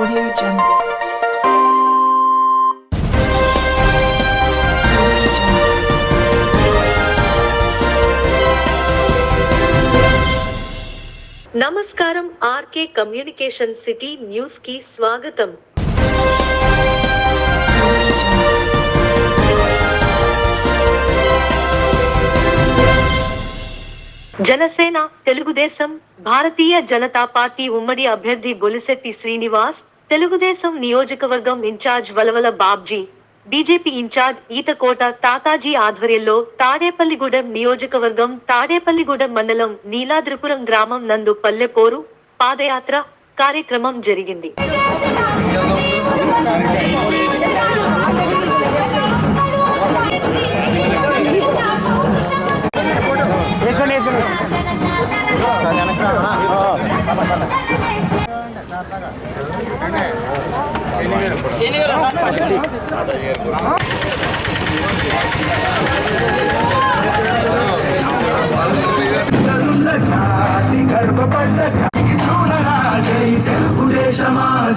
Audio Jungle. నమస్కారం RK communication city news కి స్వాగతం. జనసేన, తెలుగుదేశం, భారతీయ జనతా పార్టీ ఉమ్మడి అభ్యర్థి బొలిశెట్టి శ్రీనివాస్, తెలుగుదేశం నియోజకవర్గం incharge Valavala Babji, BJP incharge Eethakota Tataji ఆధ్వర్యంలో తాడేపల్లిగూడెం నియోజకవర్గం తాడేపల్లిగూడెం మండలం నీలాద్రిపురం గ్రామం నందు పల్లెపోరు పాదయాత్ర కార్యక్రమం జరిగింది.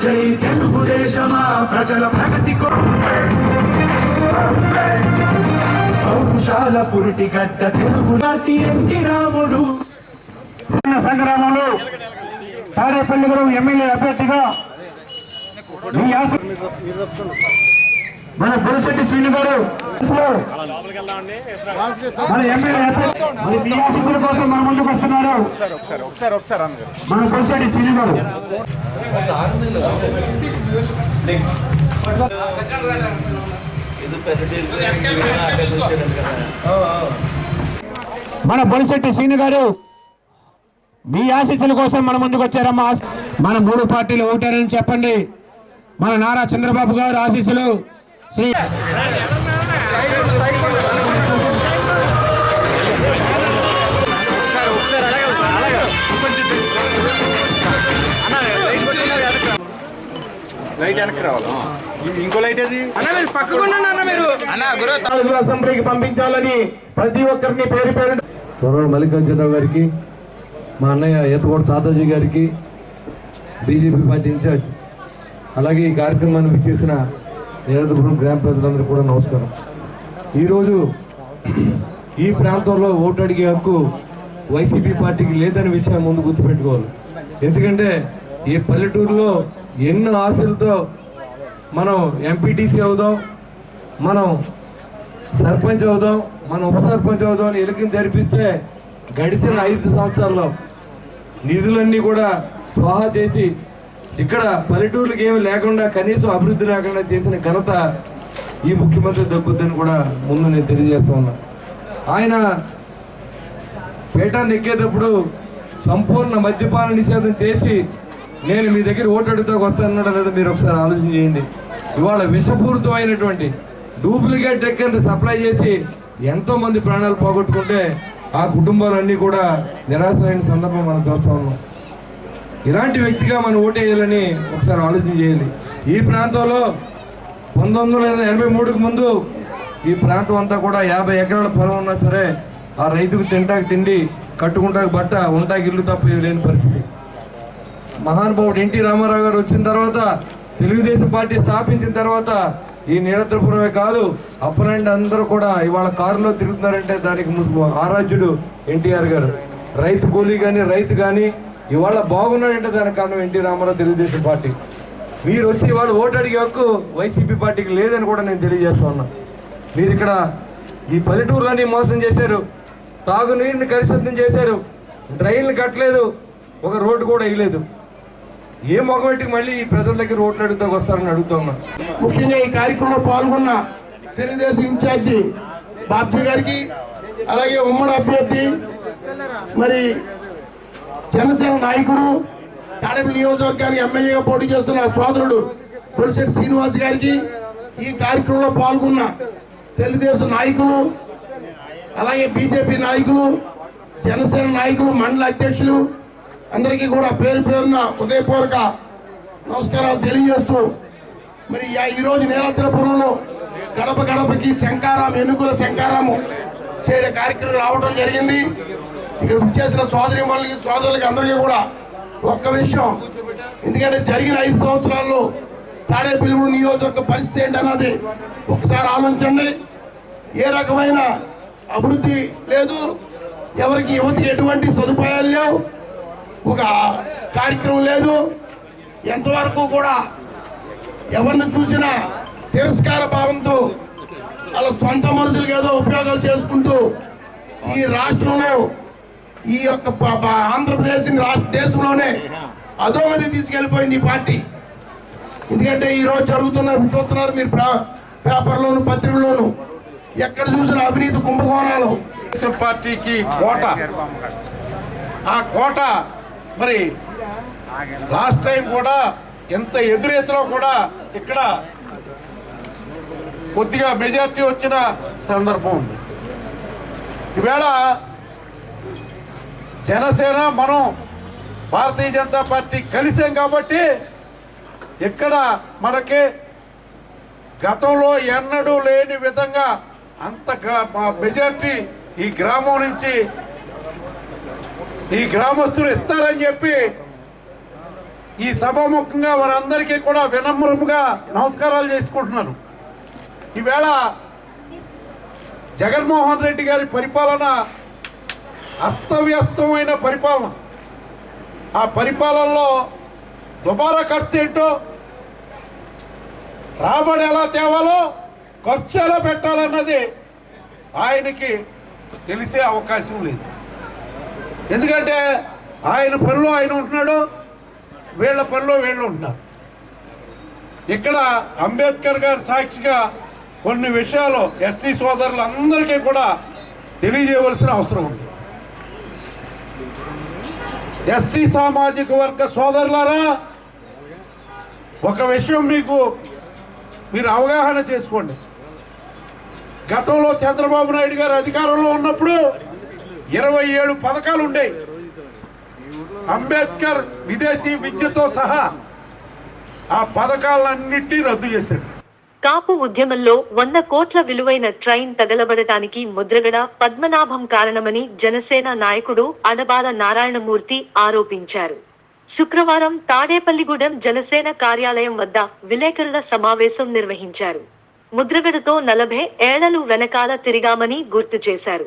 జై తెలుగుదేశమా ప్రజల ప్రగతి పౌరుషాల పురిటి గడ్డ తెలుగు నాటి ఎన్టీ రాముడు సంగ్రామంలో తాడేపల్లిగూడెం ఎమ్మెల్యే అభ్యర్థిగా మన బొలిశెట్టి శ్రీను గారు మన ఎమ్మెల్యే అభ్యర్థి ఆశీస్సుల కోసం మన ముందుకు వస్తున్నారు. మన బొలిశెట్టి శ్రీను గారు మన బొలిశెట్టి శ్రీను గారు మీ ఆశీస్సుల కోసం మన ముందుకు వచ్చారమ్మా. మన మూడు పార్టీలు ఓటారని చెప్పండి. మన నారా చంద్రబాబు గారు ఆశీస్సులు శ్రీ అసెంబ్లీకి పంపించాలని ప్రతి ఒక్కరిని పేరు పేరు త్వరలో మల్లికార్జునరావు గారికి, మా అన్నయ్య ఈతకోట తాతాజీ గారికి, బీజేపీ పార్టీ ఇన్ఛార్జ్, అలాగే ఈ కార్యక్రమాన్ని విచ్చేసిన నీలాద్రిపురం గ్రామ ప్రజలందరూ కూడా నమస్కారం. ఈరోజు ఈ ప్రాంతంలో ఓటు అడిగే హక్కు వైసీపీ పార్టీకి లేదనే విషయం ముందు గుర్తుపెట్టుకోవాలి. ఎందుకంటే ఈ పల్లెటూరులో ఎన్నో ఆశలతో మనం ఎంపీటీసీ అవుదాం, మనం సర్పంచ్ అవుదాం, మనం ఉప సర్పంచ్ అవుదాం అని ఎలుకని జరిపిస్తే గడిచిన 5 సంవత్సరాల్లో నిధులన్నీ కూడా స్వాహా చేసి ఇక్కడ పల్లెటూర్లకు ఏమి లేకుండా, కనీసం అభివృద్ధి లేకుండా చేసిన ఘనత ఈ ముఖ్యమంత్రి దక్కుద్దని కూడా ముందు నేను తెలియజేస్తా ఉన్నా. ఆయన పీఠాన్ని ఎక్కేటప్పుడు సంపూర్ణ మద్యపాన నిషేధం చేసి నేను మీ దగ్గర ఓటు అడుగుతా వస్తానన్నాడో లేదో మీరు ఒకసారి ఆలోచన చేయండి. ఇవాళ విషపూరితమైనటువంటి డూప్లికేట్ ఎక్కని సప్లై చేసి ఎంతోమంది ప్రాణాలు పోగొట్టుకుంటే ఆ కుటుంబాలన్నీ కూడా నిరాశమైన సందర్భం మనం చూస్తూ ఉన్నాం. ఇలాంటి వ్యక్తిగా మనం ఓటేయాలని ఒకసారి ఆలోచన చేయాలి. ఈ ప్రాంతంలో 1983కు ముందు ఈ ప్రాంతం అంతా కూడా 50 ఎకరాల పొలం ఉన్నా సరే ఆ రైతుకు తింటాకి తిండి, కట్టుకుంటాకి బట్ట, ఉంటాకి ఇల్లు తప్ప ఇది లేని పరిస్థితి. మహానుభావుడు ఎన్టీ రామారావు గారు వచ్చిన తర్వాత, తెలుగుదేశం పార్టీ స్థాపించిన తర్వాత ఈ నీలాద్రిపురమే కాదు అప్పనండి అందరూ కూడా ఇవాళ కారులో తిరుగుతున్నారంటే దానికి ఆరాధ్యుడు ఎన్టీఆర్ గారు. రైతు కూలీ కానీ రైతు కానీ ఇవాళ బాగున్నాడంటే దానికి కారణం ఎన్టీ రామారావు, తెలుగుదేశం పార్టీ. మీరు వచ్చి ఇవాళ ఓటు అడిగే హక్కు వైసీపీ పార్టీకి లేదని కూడా నేను తెలియజేస్తా ఉన్నా. మీరు ఇక్కడ ఈ పల్లెటూరులన్నీ మోసం చేశారు, తాగునీరుని కలుషితం చేశారు, డ్రైన్లు కట్టలేదు, ఒక రోడ్డు కూడా వేయలేదు. ఏ మొగబెట్టి మళ్ళీ ఈ ప్రజల దగ్గర ఓట్లు అడుగుతూ వస్తారని అడుగుతా ఉన్నా. ముఖ్యంగా ఈ కార్యక్రమంలో పాల్గొన్న తెలుగుదేశం ఇన్ఛార్జి బాబ్జీ గారికి, అలాగే ఉమ్మడి అభ్యర్థి మరి జనసేన నాయకుడు తాడేపల్లి నియోజకవర్గానికి ఎమ్మెల్యేగా పోటీ చేస్తున్న సోదరుడు బొలిశెట్టి శ్రీనివాస్ గారికి, ఈ కార్యక్రమంలో పాల్గొన్న తెలుగుదేశం నాయకులు, అలాగే బీజేపీ నాయకులు, జనసేన నాయకులు, మండల అధ్యక్షులు అందరికీ కూడా పేరు పేరున హృదయపూర్వక నమస్కారాలు తెలియజేస్తూ మరి ఈరోజు నీలాద్రిపురంలో గడప గడపకి శంకారాం, ఎన్నికల శంకారాము చేయడం కార్యక్రమం రావడం జరిగింది. ఇక్కడ చేసిన సోదరులకి అందరికీ కూడా ఒక్క విషయం, ఎందుకంటే జరిగిన 5 సంవత్సరాల్లో తాడేపల్లిగూడెం నియోజకవర్గ పరిస్థితి ఏంటన్నది ఒకసారి ఆలోచించండి. ఏ రకమైన అభివృద్ధి లేదు, ఎవరికి యువతకి ఎటువంటి సదుపాయాలు లేవు, ఒక కార్యక్రమం లేదు. ఎంతవరకు కూడా ఎవరిని చూసినా తిరస్కార భావంతో వాళ్ళ సొంత మనుషులకు ఏదో ఉపయోగాలు చేసుకుంటూ ఈ రాష్ట్రంలో ఈ యొక్క ఆంధ్రప్రదేశ్ దేశంలోనే అధోగతి తీసుకెళ్ళిపోయింది ఈ పార్టీ. ఎందుకంటే ఈరోజు చూస్తున్నారు మీరు పేపర్లోను పత్రికల్లోను, ఎక్కడ చూసిన అవినీతి కుంభకోణాలు. పార్టీకి కోట, ఆ కోట మరి లాస్ట్ టైం కూడా ఎంత ఎదురెత్తులో కూడా ఇక్కడ కొద్దిగా మెజార్టీ వచ్చిన సందర్భం ఉంది. ఈవేళ జనసేన మనం భారతీయ జనతా పార్టీ కలిసాం కాబట్టి ఇక్కడ మనకి గతంలో ఎన్నడూ లేని విధంగా అంత మెజార్టీ ఈ గ్రామం నుంచి ఈ గ్రామస్తులు ఇస్తారని చెప్పి ఈ సభాముఖంగా వారందరికీ కూడా వినమ్రముగా నమస్కారాలు చేసుకుంటున్నాను. ఈవేళ జగన్మోహన్ రెడ్డి గారి పరిపాలన అస్తవ్యస్తమైన పరిపాలన. ఆ పరిపాలనలో దుబారా ఖర్చు ఏంటో, రాబడి ఎలా తేవాలో, ఖర్చు ఎలా పెట్టాలన్నది ఆయనకి తెలిసే అవకాశం లేదు. ఎందుకంటే ఆయన పనిలో ఆయన ఉంటున్నాడు, వీళ్ళ పనిలో వీళ్ళు ఉంటున్నారు. ఇక్కడ అంబేద్కర్ గారి సాక్షిగా కొన్ని విషయాలు ఎస్సీ సోదరులందరికీ కూడా తెలియజేయవలసిన అవసరం ఉంది. ఎస్సీ సామాజిక వర్గ సోదరులారా, ఒక విషయం మీరు అవగాహన చేసుకోండి. గతంలో చంద్రబాబు నాయుడు గారు అధికారంలో ఉన్నప్పుడు 27 పథకాలు ఉండేవి. అంబేద్కర్ విదేశీ విద్యతో సహా ఆ పథకాలన్నింటినీ రద్దు చేశాడు. కాపు ఉద్యమంలో 100 కోట్ల విలువైన ట్రైన్ తగలబడటానికి ముద్రగడ పద్మనాభం కారణమని జనసేన నాయకుడు అడబాల నారాయణమూర్తి ఆరోపించారు. శుక్రవారం తాడేపల్లిగూడెం జనసేన కార్యాలయం వద్ద విలేకరుల సమావేశం నిర్వహించారు. ముద్రగడతో 40 ఏళ్లు వెనకాల తిరిగామని గుర్తు చేశారు.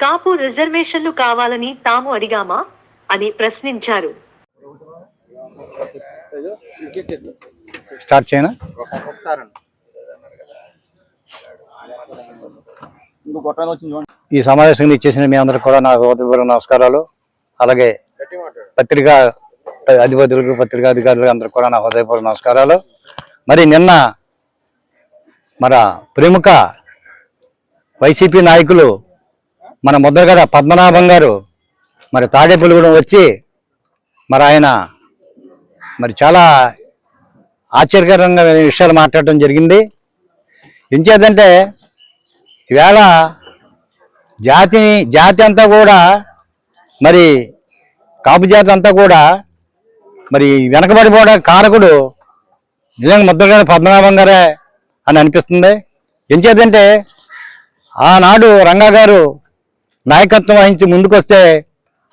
కాపు రిజర్వేషన్లు కావాలని తాము అడిగామా అని ప్రశ్నించారు. ఈ సమావేశం ఇచ్చేసిన మీ అందరికి కూడా నా హృదయపూర్వక నమస్కారాలు. అలాగే పత్రికా అధికారులు అందరికి కూడా నా హృదయపూర్వక నమస్కారాలు. మరి నిన్న ప్రముఖ వైసీపీ నాయకులు మన ముద్రగడ పద్మనాభం గారు తాడేపల్లిగూడెం వచ్చి ఆయన చాలా ఆశ్చర్యకరంగా విషయాలు మాట్లాడటం జరిగింది. ఎంచేతంటే ఈవేళ జాతి అంతా కూడా కాపు జాతి అంతా కూడా వెనకబడిపోవడానికి కారకుడు నిజంగా ముద్రగడ పద్మనాభం గారే అని అనిపిస్తుంది. ఎంచేతంటే ఆనాడు రంగా గారు నాయకత్వం వహించి ముందుకొస్తే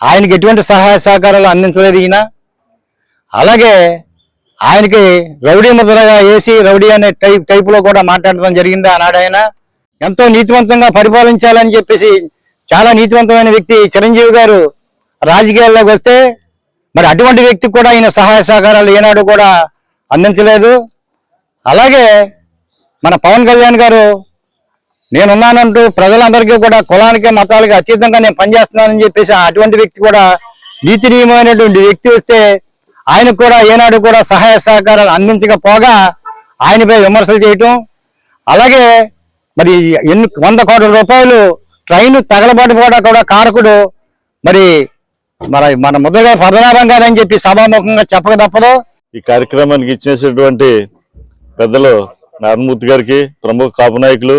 ఆయనకి ఎటువంటి సహాయ సహకారాలు అందించలేదు ఈయన. అలాగే ఆయనకి రౌడీ ముద్రగా వేసి రౌడీ అనే టైపులో కూడా మాట్లాడటం జరిగింది. ఆనాడు ఆయన ఎంతో నీతివంతంగా పరిపాలించాలని చెప్పేసి చాలా నీతివంతమైన వ్యక్తి చిరంజీవి గారు రాజకీయాల్లోకి వస్తే అటువంటి వ్యక్తికి కూడా ఆయన సహాయ సహకారాలు ఏనాడు కూడా అందించలేదు. అలాగే మన పవన్ కళ్యాణ్ గారు నేనున్నానంటూ ప్రజలందరికీ కూడా కులానికి మతాలకి అతీతంగా నేను పనిచేస్తున్నానని చెప్పేసి అటువంటి వ్యక్తి కూడా నీతినీయమైనటువంటి వ్యక్తి వస్తే ఆయనకు కూడా ఏనాడు కూడా సహాయ సహకారాలు అందించకపోగా ఆయనపై విమర్శలు చేయటం, అలాగే 100 కోట్ల రూపాయలు ట్రైన్ తగలబడిపోవడం కూడా కారకుడు మన ముద్రగడ పద్మనాభం గారు అని చెప్పి సభాముఖంగా చెప్పక తప్పదు. ఈ కార్యక్రమానికి ఇచ్చేసినటువంటి పెద్దలు నారాయణమూర్తి గారికి, ప్రముఖ కాపు నాయకులు,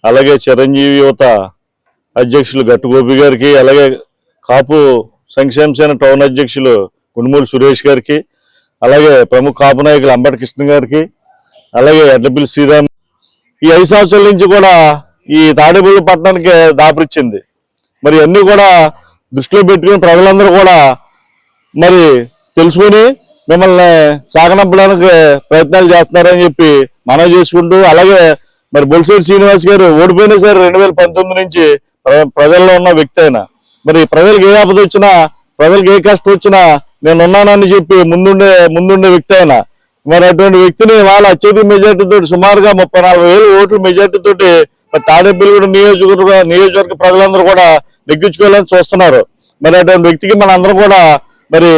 అలాగే చిరంజీవి యువత అధ్యక్షులు గట్టుగోపి గారికి, అలాగే కాపు సంక్షేమ సేన టౌన్ అధ్యక్షులు గుండుమూడి సురేష్ గారికి, అలాగే ప్రముఖ కాపు నాయకులు అంబటి కృష్ణ గారికి, అలాగే ఎడ్లపిల్లి శ్రీరామ్ ఈ 5 సంవత్సరాల నుంచి కూడా ఈ తాడేపల్లి పట్టణానికి దాపురిచ్చింది. అన్నీ కూడా దృష్టిలో పెట్టుకుని ప్రజలందరూ కూడా తెలుసుకుని మిమ్మల్ని సాగనంపడానికి ప్రయత్నాలు చేస్తున్నారని చెప్పి మనం చేసుకుంటూ, అలాగే మరి బొలిశెట్టి శ్రీనివాస్ గారు ఓడిపోయినా సరే 2019 నుంచి ప్రజల్లో ఉన్న వ్యక్తి అయినా, మరి ప్రజలకు ఏ ఆపద వచ్చినా, ప్రజలకు ఏ కష్టం వచ్చినా నేను ఉన్నానని చెప్పి ముందుండే వ్యక్తి అయినా, మరి అటువంటి వ్యక్తిని వాళ్ళ అత్యధిక మెజార్టీతో సుమారుగా 34,000 ఓట్ల మెజార్టీతో తాడేపల్లిగూడెం నియోజకవర్గ ప్రజలందరూ కూడా నెగ్గించుకోవాలని చూస్తున్నారు. మరి అటువంటి వ్యక్తికి మన అందరం కూడా మరి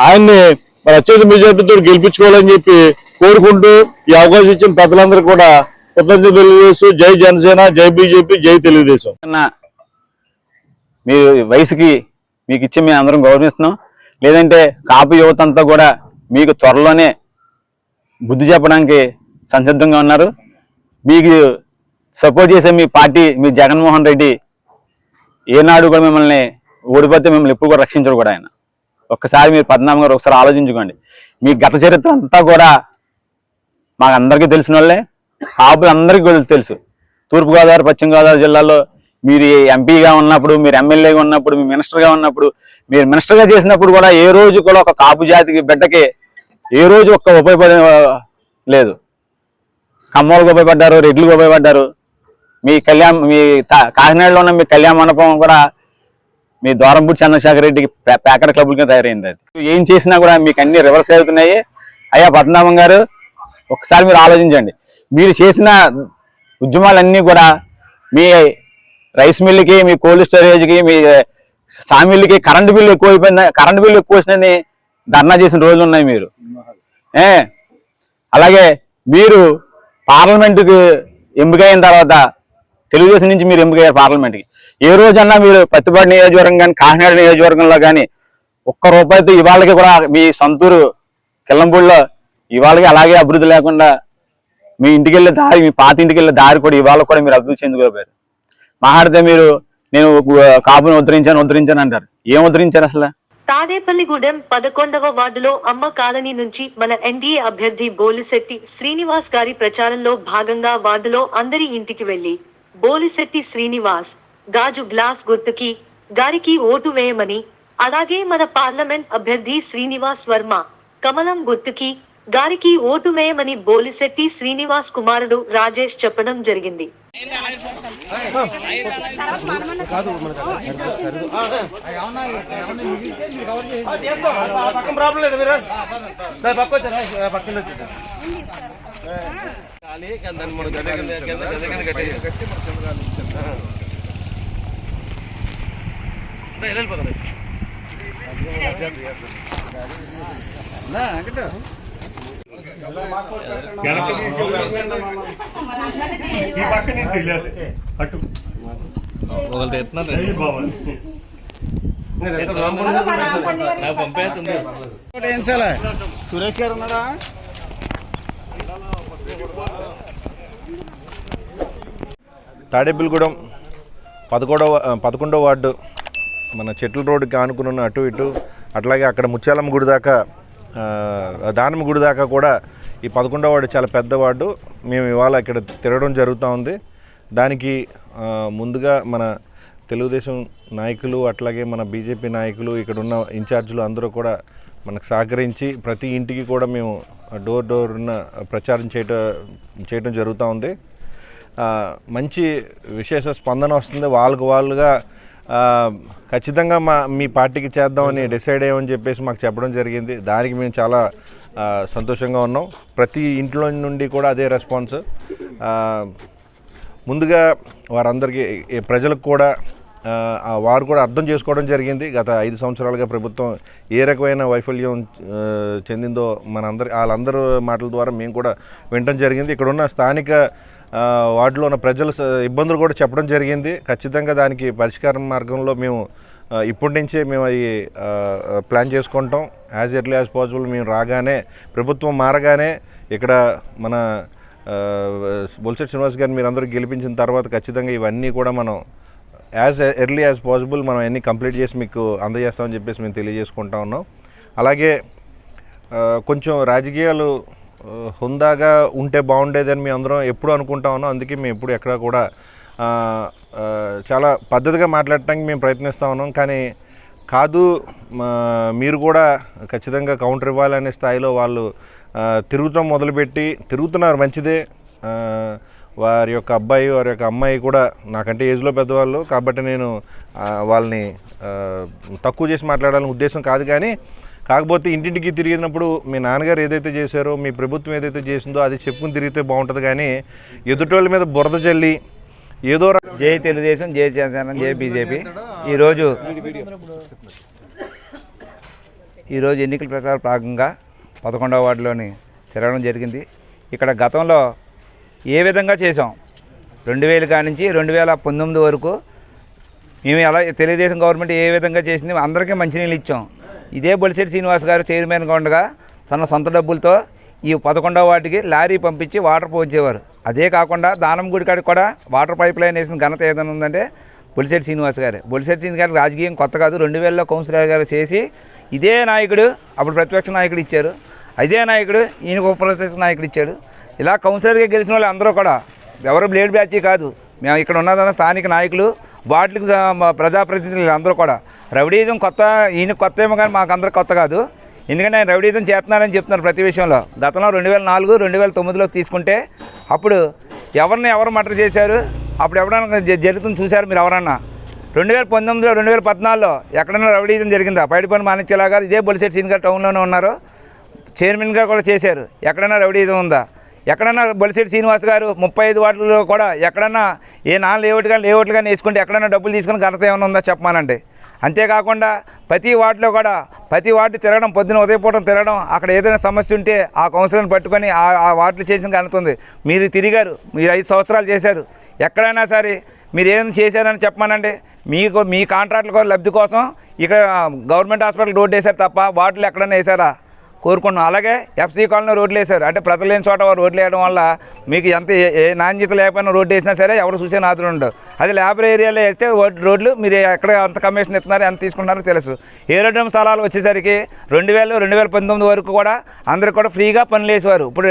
ఆయన్ని మరి అత్యధిక మెజార్టీతో గెలిపించుకోవాలని చెప్పి కోరుకుంటూ ఈ అవకాశం ఇచ్చిన పెద్దలందరూ కూడా కృతజ్ఞతలు తెలియజేస్తూ జై జనసేన, జై బీజేపీ, జై తెలుగుదేశం. మీ వయసుకి మీకు ఇచ్చి మేము అందరం గౌరవిస్తున్నాం. లేదంటే కాపు యువత అంతా కూడా మీకు త్వరలోనే బుద్ధి చెప్పడానికి సంసిద్ధంగా ఉన్నారు. మీకు సపోర్ట్ చేసే మీ పార్టీ, మీ జగన్మోహన్ రెడ్డి ఏనాడు కూడా మిమ్మల్ని ఓడిపోతే మిమ్మల్ని ఎప్పుడు కూడా రక్షించరు కూడా ఆయన. ఒక్కసారి మీరు పద్మనాభం గారు ఒకసారి ఆలోచించుకోండి. మీ గత చరిత్ర అంతా కూడా మాకు అందరికీ తెలిసిన వాళ్ళే, కాపులందరికీ కూడా తెలుసు. తూర్పుగోదావరి, పశ్చిమ గోదావరి జిల్లాలో మీరు ఎంపీగా ఉన్నప్పుడు, మీరు ఎమ్మెల్యేగా ఉన్నప్పుడు, మీ మినిస్టర్గా ఉన్నప్పుడు, మీరు మినిస్టర్గా చేసినప్పుడు కూడా ఏ రోజు కూడా ఒక కాపు జాతికి బిడ్డకి ఏ రోజు ఒక్క ఉపయోగపడే లేదు. కమ్మోళ్ళకు ఉపయోగపడ్డారు, రెడ్లకు ఉపయోగపడ్డారు. మీ కాకినాడలో ఉన్న మీ కళ్యాణ మండపం కూడా మీ ద్వారంపూడి చంద్రశేఖర్ రెడ్డికి ప్యాకెట్ క్లబ్బుల కింద తయారైంది. అది ఏం చేసినా కూడా మీకు అన్ని రివర్స్ అవుతున్నాయి. అయ్యా పద్మనాభం గారు, ఒకసారి మీరు ఆలోచించండి. మీరు చేసిన ఉద్యమాలన్నీ కూడా మీ రైస్ మిల్లుకి, మీ కోల్డ్ స్టోరేజ్కి, మీ సామిల్లుకి కరెంటు బిల్లు ఎక్కువైపోయింది, కరెంటు బిల్లు ఎక్కువ వచ్చిందని ధర్నా చేసిన రోజులు ఉన్నాయి మీరు. అలాగే మీరు పార్లమెంటుకి ఎంపికైన తర్వాత తెలుగుదేశం నుంచి మీరు ఎంపికయ్యారు పార్లమెంట్కి. ఏ రోజన్నా మీరు పత్తిపాడు నియోజకవర్గం కానీ, కాకినాడ నియోజకవర్గంలో కానీ ₹1 ఇవాళకి కూడా మీ సొంతూరు కిల్లంపూడిలో ఇవాళకి అలాగే అభివృద్ధి లేకుండా మీ ఇంటికి వెళ్ళే దారి, మీ పాత ఇంటికి వెళ్ళే దారి కూడా ఇవాళ కూడా మీరు అభివృద్ధి చెందుకోలేరు. మాట్లాడితే మీరు నేను కాపుని ఉద్ధరించాను అంటారు. ఏం ఉద్ధరించారు అసలు? తాడేపల్లిగూడెం 11వ వార్డులో అమ్మ కాలనీ నుంచి మన ఎన్డీఏ అభ్యర్థి బోలిశెట్టి శ్రీనివాస్ గారి ప్రచారంలో భాగంగా వార్డులో అందరి ఇంటికి వెళ్లి బోలిశెట్టి శ్రీనివాస్ గాజు గ్లాస్ గుర్తుకి గారికి ఓటు వేయమని, అలాగే మన పార్లమెంట్ అభ్యర్థి శ్రీనివాస్ వర్మ కమలం గుర్తుకి గారికి ఓటు వేయమని బోలిశెట్టి శ్రీనివాస్ కుమారుడు రాజేష్ చెప్పడం జరిగింది. సురేష్ గారు ఉన్నాడా? తాడేపల్లిగూడెం 11వ వార్డు మన చెట్ల రోడ్డుకి ఆనుకున్న అటు ఇటు, అట్లాగే అక్కడ ముత్యాలమ్మ గుడి దాకా, దానమ్మ గుడి దాకా కూడా ఈ 11వ వార్డు చాలా పెద్ద వార్డు. మేము ఇవాళ ఇక్కడ తిరగడం జరుగుతూ ఉంది. దానికి ముందుగా మన తెలుగుదేశం నాయకులు, అట్లాగే మన బీజేపీ నాయకులు, ఇక్కడ ఉన్న ఇన్ఛార్జీలు అందరూ కూడా మనకు సహకరించి ప్రతి ఇంటికి కూడా మేము డోర్ ప్రచారం చేయడం జరుగుతూ ఉంది. మంచి విశేష స్పందన వస్తుంది. వాళ్ళుగా ఖచ్చితంగా మీ పార్టీకి చేద్దామని డిసైడ్ అయ్యామని చెప్పేసి మాకు చెప్పడం జరిగింది. దానికి మేము చాలా సంతోషంగా ఉన్నాం. ప్రతి ఇంట్లో నుండి కూడా అదే రెస్పాన్స్. ముందుగా వారందరికీ, ప్రజలకు కూడా వారు కూడా అర్థం చేసుకోవడం జరిగింది. గత 5 సంవత్సరాలుగా ప్రభుత్వం ఏ రకమైన వైఫల్యం చెందిందో వాళ్ళందరూ మాటల ద్వారా మేము కూడా వినడం జరిగింది. ఇక్కడ ఉన్న స్థానిక వార్డులో ఉన్న ప్రజల ఇబ్బందులు కూడా చెప్పడం జరిగింది. ఖచ్చితంగా దానికి పరిష్కారం మార్గంలో మేము ఇప్పటి నుంచే మేము అవి ప్లాన్ చేసుకుంటాం. యాజ్ ఎర్లీ యాజ్ పాసిబుల్ మేము రాగానే, ప్రభుత్వం మారగానే ఇక్కడ మన బొలిశెట్టి శ్రీనివాస్ గారిని మీరు అందరూ గెలిపించిన తర్వాత ఖచ్చితంగా ఇవన్నీ కూడా మనం యాజ్ ఎర్లీ యాజ్ పాసిబుల్ మనం అన్నీ కంప్లీట్ చేసి మీకు అందజేస్తామని చెప్పేసి మేము తెలియజేసుకుంటా ఉన్నాం. అలాగే కొంచెం రాజకీయాలు హుందాగా ఉంటే బాగుండేదని మేము అందరం ఎప్పుడు అనుకుంటా ఉన్నాం. అందుకే మేము ఎప్పుడు ఎక్కడ కూడా చాలా పద్ధతిగా మాట్లాడటానికి మేము ప్రయత్నిస్తూ ఉన్నాం. కానీ కాదు మీరు కూడా ఖచ్చితంగా కౌంటర్ ఇవ్వాలనే స్థాయిలో వాళ్ళు తిరుగుతాం మొదలుపెట్టి తిరుగుతున్నారు, మంచిదే. వారి యొక్క అబ్బాయి వారి యొక్క అమ్మాయి కూడా నాకంటే ఏజ్లో పెద్దవాళ్ళు కాబట్టి నేను వాళ్ళని తక్కువ చేసి మాట్లాడాలని ఉద్దేశం కాదు. కానీ కాకపోతే ఇంటింటికి తిరిగినప్పుడు మీ నాన్నగారు ఏదైతే చేశారో మీ ప్రభుత్వం ఏదైతే చేసిందో అది చెప్పుకుని తిరిగితే బాగుంటుంది. కానీ ఎదుటోళ్ళ మీద బురద చల్లి ఏదో జై తెలుగుదేశం, జై జనసేన, జై బీజేపీ. ఈరోజు ఎన్నికల ప్రచార భాగంగా 11వ వార్డులోని తిరగడం జరిగింది. ఇక్కడ గతంలో ఏ విధంగా చేసాం 2000 కాడి నుంచి 2019 వరకు మేము ఎలా తెలుగుదేశం గవర్నమెంట్ ఏ విధంగా చేసింది అందరికీ మంచినీళ్ళు ఇచ్చాం. ఇదే బొలిశెట్టి శ్రీనివాస్ గారు చైర్మన్గా ఉండగా తన సొంత డబ్బులతో ఈ 11వ వార్డుకి లారీ పంపించి వాటర్ పోంచేవారు. అదే కాకుండా దానం గుడి కాడికి కూడా వాటర్ పైప్ లైన్ వేసిన ఘనత ఏదైనా ఉందంటే బొలిశెట్టి శ్రీనివాస్ గారు. బొలిశెట్టి శ్రీనివాస్ గారు రాజకీయం కొత్త కాదు. 2000లో కౌన్సిలర్ గారు చేసి ఇదే నాయకుడు అప్పుడు ప్రతిపక్ష నాయకుడు ఇచ్చారు, అదే నాయకుడు ఈయనకు ఉప ప్రతిపక్ష నాయకుడు ఇచ్చాడు. ఇలా కౌన్సిలర్గా గెలిచిన వాళ్ళు అందరూ కూడా ఎవరు బ్లేడ్ బ్యాచ్ కాదు. మేము ఇక్కడ ఉన్నదన్న స్థానిక నాయకులు, వార్డులకు ప్రజాప్రతినిధులు అందరూ కూడా. రౌడీజం కొత్త, ఈయన కొత్త ఏమో కానీ మాకు అందరూ కొత్త కాదు. ఎందుకంటే ఆయన రౌడీజం చేస్తున్నారని చెప్తున్నారు ప్రతి విషయంలో. గతంలో 2004, 2009లో తీసుకుంటే అప్పుడు ఎవరు మర్డర్ చేశారు, అప్పుడు ఎవరైనా జరుగుతుంది చూశారు మీరు ఎవరన్నా? 2019లో 2014లో ఎక్కడైనా రౌడీజం జరిగిందా? పైడిపల్లి మాణిక్యలా గారు ఇదే బొలిశెట్టి శ్రీనివాస్ గారు టౌన్లోనే ఉన్నారు, చైర్మన్గా కూడా చేశారు. ఎక్కడైనా రౌడీజం ఉందా? ఎక్కడన్నా బొలిశెట్టి శ్రీనివాస్ గారు 35 వార్డులలో కూడా ఎక్కడన్నా ఏ లేఅవుట్ కానీ వేసుకుంటే ఎక్కడైనా డబ్బులు తీసుకుని ఘనత ఏమైనా ఉందా చెప్పమానండి. అంతేకాకుండా ప్రతి వార్డు తిరగడం, పొద్దున ఉదయపూటం తిరగడం, అక్కడ ఏదైనా సమస్య ఉంటే ఆ కౌన్సిలర్ని పట్టుకొని ఆ వార్డులు చేసిన ఘనత ఉంది. మీరు తిరిగారు, మీరు 5 సంవత్సరాలు చేశారు. ఎక్కడైనా సరే మీరు ఏమైనా చేశారని చెప్పమానండి. మీ కాంట్రాక్టుల లబ్ధి కోసం ఇక్కడ గవర్నమెంట్ హాస్పిటల్ రోడ్డు వేశారు తప్ప వార్డులు ఎక్కడైనా వేశారా? కోరుకున్నాం. అలాగే ఎఫ్సీ కాలనీ రోడ్లు వేశారు. అంటే ప్రజలు లేని చోట రోడ్లు వేయడం వల్ల మీకు ఎంత ఏ నాణ్యత లేకపోయినా రోడ్డు వేసినా సరే ఎవరు చూసే నాదులు ఉండవు. అది లేబర్ ఏరియాలో వేస్తే రోడ్లు మీరు ఎక్కడ ఎంత కమిషన్ ఇస్తున్నారో ఎంత తీసుకుంటున్నారో తెలుసు. ఏరోడ్రమ్ స్థలాలు వచ్చేసరికి 2000, 2019 వరకు కూడా అందరికి కూడా ఫ్రీగా పనులు వేసేవారు. ఇప్పుడు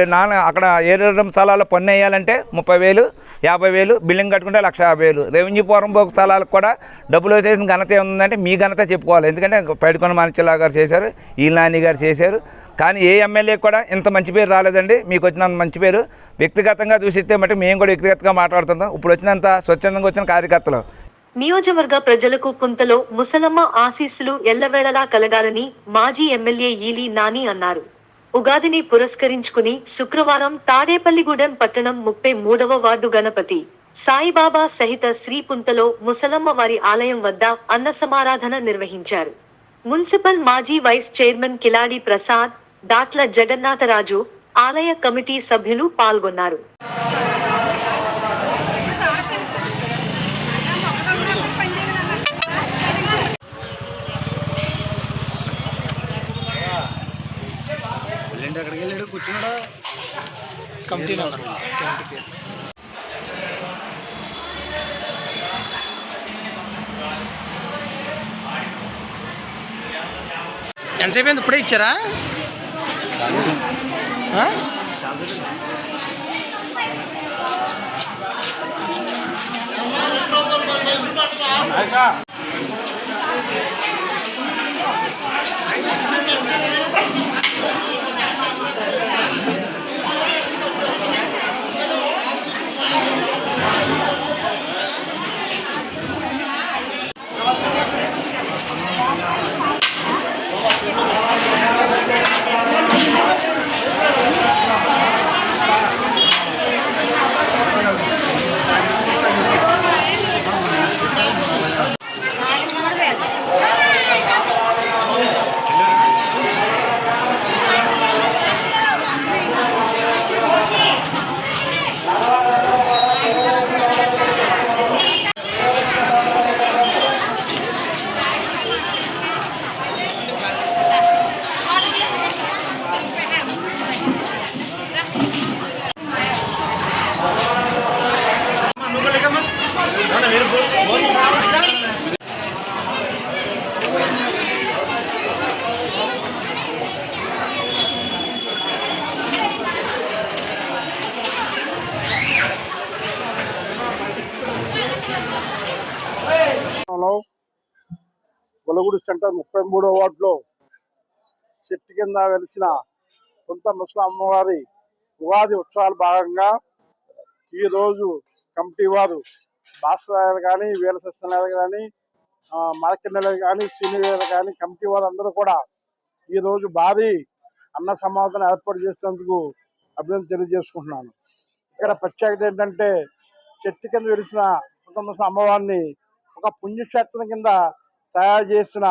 అక్కడ ఏరోడ్రమ్ స్థలాల్లో పన్ను వేయాలంటే 30,000, 50,000, బిల్డింగ్ కట్టుకుంటే 1,50,000. రెవెన్యూ పోరంబోకు స్థలాలకు కూడా డబ్బులు వేసేసిన ఘనత ఏముందంటే మీ ఘనత చెప్పుకోవాలి. ఎందుకంటే పైడికొండ మాణిక్యలా గారు చేశారు, ఈనాని గారు చేశారు. కానీ ఏ ఎమ్మెల్యే కూడా ఇంత మంచి పేరు రాలేదండి. మీకు వచ్చినంత మంచి పేరు వ్యక్తిగతంగా చూసిస్తే మట్టి మేము కూడా వ్యక్తిగతంగా మాట్లాడుతున్నాం. ఇప్పుడు వచ్చినంత స్వచ్ఛందంగా వచ్చిన కార్యకర్తలు. నియోజకవర్గ ప్రజలకు కుంతలో ముసలమ్మ ఆశీస్సులు ఎల్లవేళలా కలగాలని మాజీ ఎమ్మెల్యే ఈలి నాని అన్నారు. ఉగాదిని పురస్కరించుకుని శుక్రవారం తాడేపల్లిగూడెం పట్టణం 33వ వార్డు గణపతి సాయిబాబా సహిత శ్రీపుంతలో ముసలమ్మ వారి ఆలయం వద్ద అన్న సమారాధన నిర్వహించారు. మున్సిపల్ మాజీ వైస్ చైర్మన్ కిలాడి ప్రసాద్, దాట్ల జగన్నాథరాజు, ఆలయ కమిటీ సభ్యులు పాల్గొన్నారు. ఎంతసేపు అయింది? ఇప్పుడే ఇచ్చారా? గొల్లగూడి సెంటర్ 33వ వార్డులో చెట్టు కింద వెలిసిన కొంత ముసలి అమ్మవారి ఉగాది ఉత్సవాల భాగంగా ఈరోజు కమిటీ వారు భాస్కర్ కానీ వీరశస్త్ర కానీ మార్కెట్ కానీ సీనియర్ కానీ కమిటీ వారు అందరూ కూడా ఈరోజు భారీ అన్న సమాధానం ఏర్పాటు చేసేందుకు అభినందన తెలియజేసుకుంటున్నాను. ఇక్కడ ప్రత్యేకత ఏంటంటే చెట్టు కింద వెలిసిన కొంత ముసలి అమ్మవారిని ఒక పుణ్యక్షేత్రం కింద తయారు చేసిన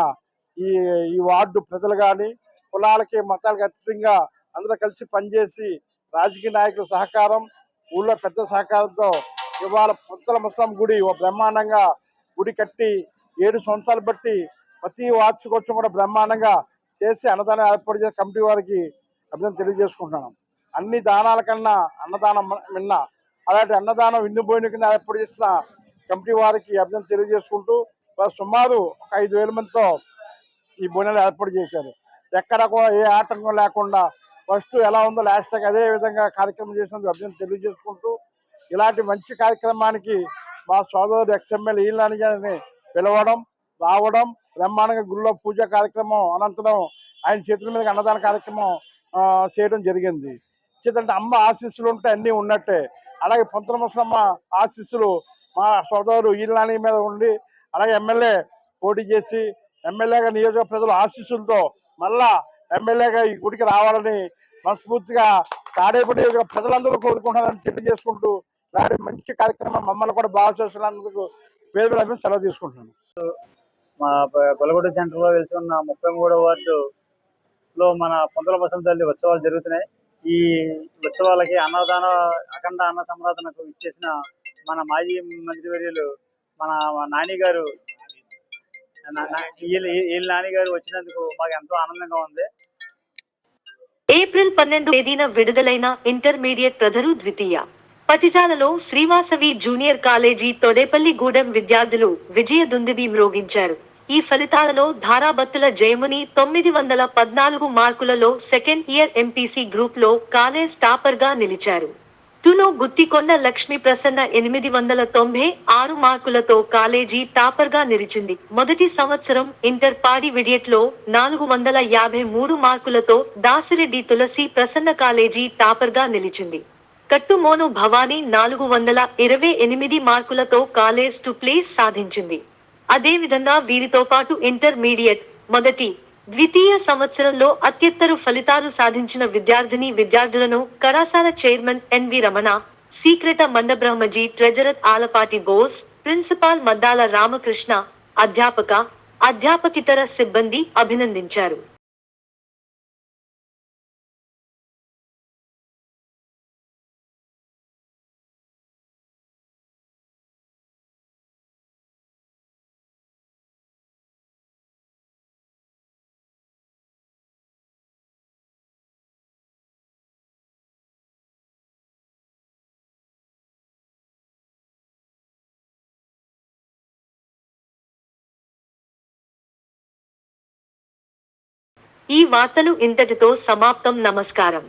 ఈ వార్డు ప్రజలు కానీ కులాలకి మతాలకి అతీతంగా అందరూ కలిసి పనిచేసి రాజకీయ నాయకుల సహకారం ఊళ్ళో పెద్ద సహకారంతో ఇవాళ పుత్తల ముస్లిం గుడి బ్రహ్మాండంగా గుడి కట్టి 7 సంవత్సరాలు బట్టి ప్రతి వార్షికోత్సవం కూడా బ్రహ్మాండంగా చేసి అన్నదానం ఏర్పాటు చేసే కమిటీ వారికి అభినందన తెలియజేసుకుంటున్నాను. అన్ని దానాల కన్నా అన్నదానం మిన్న అలాంటి అన్నదానం విన్నుబోయిన కింద ఏర్పాటు చేసిన కమిటీ వారికి అభినందన తెలియజేసుకుంటూ సుమారు 5,000 మందితో ఈ బోనాలు ఏర్పాటు చేశారు. ఎక్కడ కూడా ఏ ఆటంకం లేకుండా ఫస్ట్ ఎలా ఉందో లాస్ట్ అదే విధంగా కార్యక్రమం చేసినందుకు అభినందన తెలియజేసుకుంటూ ఇలాంటి మంచి కార్యక్రమానికి మా సోదరుడు ఎక్స్ఎమ్మెల్యే ఈనాని గారిని పిలవడం రావడం బ్రహ్మాండంగా గుళ్ళో పూజ కార్యక్రమం అనంతరం ఆయన చేతుల మీద అన్నదాన కార్యక్రమం చేయడం జరిగింది. చేతంటే అమ్మ ఆశీస్సులు ఉంటే అన్నీ ఉన్నట్టే. అలాగే పొంతల ముసలమ్మ ఆశీస్సులు మా సోదరుడు ఈనాని మీద ఉండి అలాగే ఎమ్మెల్యే పోటీ చేసి ఎమ్మెల్యేగా నియోజక ప్రజల ఆశీస్సులతో మళ్ళా ఎమ్మెల్యేగా ఈ గుడికి రావాలని మనస్ఫూర్తిగా తాడేపల్లి ప్రజలందరూ కోరుకుంటారని తెలియజేసుకుంటూ ఇలాంటి మంచి కార్యక్రమం మమ్మల్ని కూడా బాగా చేస్తున్నందుకు పేరు సెలవు తీసుకుంటున్నాను. మా గొల్లగూడి సెంటర్లో వెలిసి ఉన్న 33వ వార్డులో మన పొంతల బసంత తల్లి ఉత్సవాలు జరుగుతున్నాయి. ఈ ఉత్సవాలకి అఖండ అన్న సంరాధనకు ఇచ్చేసిన మన మాజీ మంత్రివర్యులు మన నాని గారు వీళ్ళ నాని గారు వచ్చినందుకు మాకు ఎంతో ఆనందంగా ఉంది. ఏప్రిల్ 12 తేదీన విడుదలైన ఇంటర్మీడియట్ ప్రథరు ద్వితీయ పతిజాలలో శ్రీవాసవి జూనియర్ కాలేజీ తొడేపల్లిగూడెం విద్యార్థులు విజయ దుందుబి మ్రోగించారు. ఈ ఫలితాలలో ధారాబత్తుల జయముని 914 మార్కులలో సెకండ్ ఇయర్ ఎంపీసీ గ్రూప్ లో కాలేజ్ టాపర్ గా నిలిచారు. తులో గుత్తికొండ లక్ష్మీ ప్రసన్న 896 మార్కులతో కాలేజీ టాపర్ గా నిలిచింది. మొదటి సంవత్సరం ఇంటర్ పాడి విడియట్ లో 453 మార్కులతో దాసిరెడ్డి తులసి ప్రసన్న కాలేజీ టాపర్ గా నిలిచింది. కట్టుమోను భవానీ 428 మార్కులతో కాలేజ్ 2 ప్లేస్ సాధించింది. అదేవిధంగా వీరితో పాటు ఇంటర్మీడియట్ మొదటి ద్వితీయ సంవత్సరంలో అత్యుత్తర ఫలితాలు సాధించిన విద్యార్థులను కళాశాల chairman NV Ramana, secretary Mandabrahmaji, treasurer Alapati Bose, principal Maddala Ramakrishna, అధ్యాపకితర సిబ్బంది అభినందించారు. ఈ వార్తలు ఇంతటితో సమాప్తం. నమస్కారం.